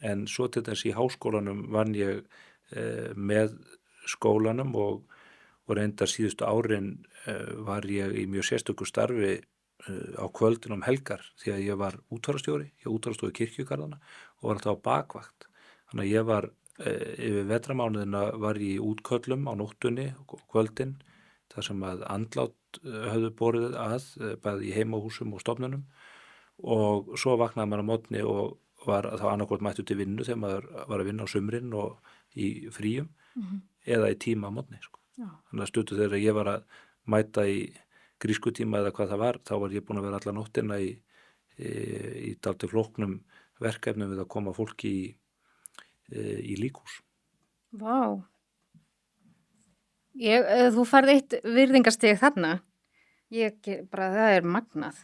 En svo til þess í háskólanum vann ég með skólanum og reyndar síðustu árin var ég í mjög sérstöku starfi á kvöldin helgar því að ég var útfararstjóri hjá útfararstofu kirkjugarðana og var alltaf á bakvakt. Þannig að ég var yfir vetramánuðina var ég í útköllum á nóttunni og kvöldin þar sem að andlát höfðu borið að bæði í heimahúsum og stofnunum og svo vaknaði maður á morgni og var þá annarkvort mættur til vinnu þegar maður var að vinna á sumrin og í fríum eða í tíma á morgni. Sko. Þannig að stuttu þegar ég var að mæta í grískutíma eða hvað það var, þá var ég búin að vera alla nóttina í dálítið flóknum verkefnum við að koma fólki í líkhús. Vá. Þú færð eitt virðingastig þarna. Það er magnað.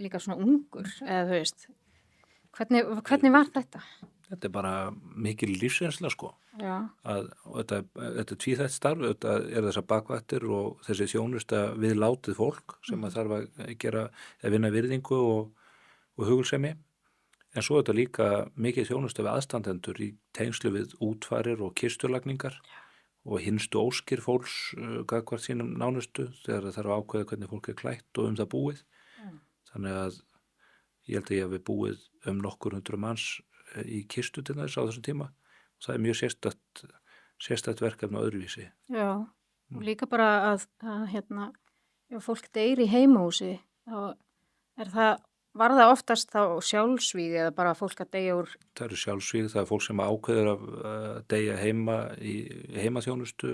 Líka svona ungur, eða þú veist. Hvernig var þetta? Þetta er bara mikil lífsreynsla sko. Já. Þetta er tvíþætt starf, þetta er þessar bakvættir og þessi þjónusta við látið fólk sem að þarf að vinna virðingu og hugulsemi. En svo er þetta líka mikið þjónusta við aðstandendur í tengslu við útfarir og kisturlagningar og hinstu óskir fólks gagnvart sínum nánustu þegar það þarf að ákveða hvernig fólk er klætt og það búið. Þannig að ég held að ég hef búið nokkur 100 manns í kistu til þess á þessum tíma og það er mjög sérstætt verkefni á öðruvísi. Já, og líka bara að ef fólk deyr í heimahúsi þá var það oftast þá sjálfsvíg eða bara fólk að deyja úr? Það eru sjálfsvíg, það er fólk sem ákveður að deyja heima í heimaþjónustu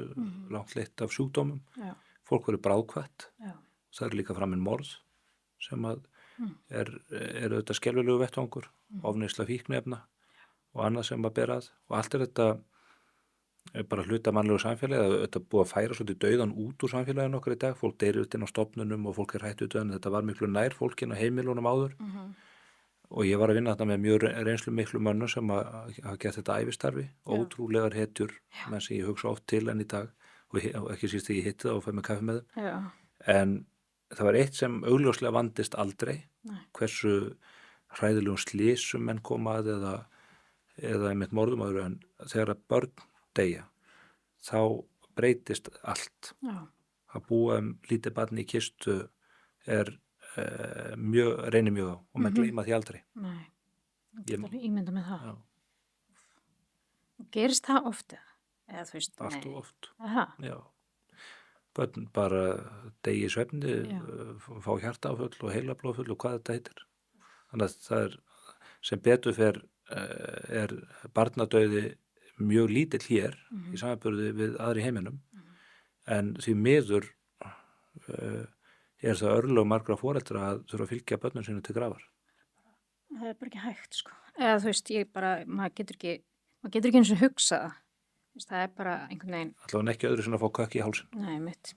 langt leitt af sjúkdómum. Já. Fólk verður bráðkvætt. Já. Það er líka framin morð sem að er auðvitað skelfilegu vettvangur, ofneysla fíkniefna og annað sem að bera að og allt er þetta bara hluta mannlegu samfélagi, þetta búið að færa svolítið dauðan út úr samfélaginu okkar í dag, fólk deyr út inn á stofnunum og fólk er hættu dauðan, þetta var miklu nær fólkin á heimilunum áður og ég var að vinna þetta með mjög reynslu miklu mönnum sem hafa gert þetta ævistarfi, ótrúlegar hetjur menn sem ég hugsa oft til enn í dag og ekki síst þegar ég hitti það og fæ með kaffi með þeim. En það var eitt sem augljóslega vandist aldrei, hversu hræðilegum slysum menn koma að eða einmitt morðum áður en þegar að börn deyja, þá breytist allt. Já. Að búa lítið barn í kistu reynir mjög á og menn gleyma því aldrei. Nei, ég get alveg ímynda með það. Já. Gerist það ofta? Eða þú veist, allt og oft. Aha. Já. Börn bara deyja í svefni, fá hjartaáföll og heilablóðföll og hvað þetta heitir. Þannig að það er sem betur fer barnadauði mjög lítill hér í samanburði við aðri heiminum en því miður það örlög margra foreldra að þurfa að fylgja börnum sínum til grafar. Það er bara ekki hægt sko. Eða þú veist, maður getur ekki eins og hugsa það. Það er bara einhvern veginn. Allavega ekki öðru sem að fá kökk í hálsin. Nei, mitt.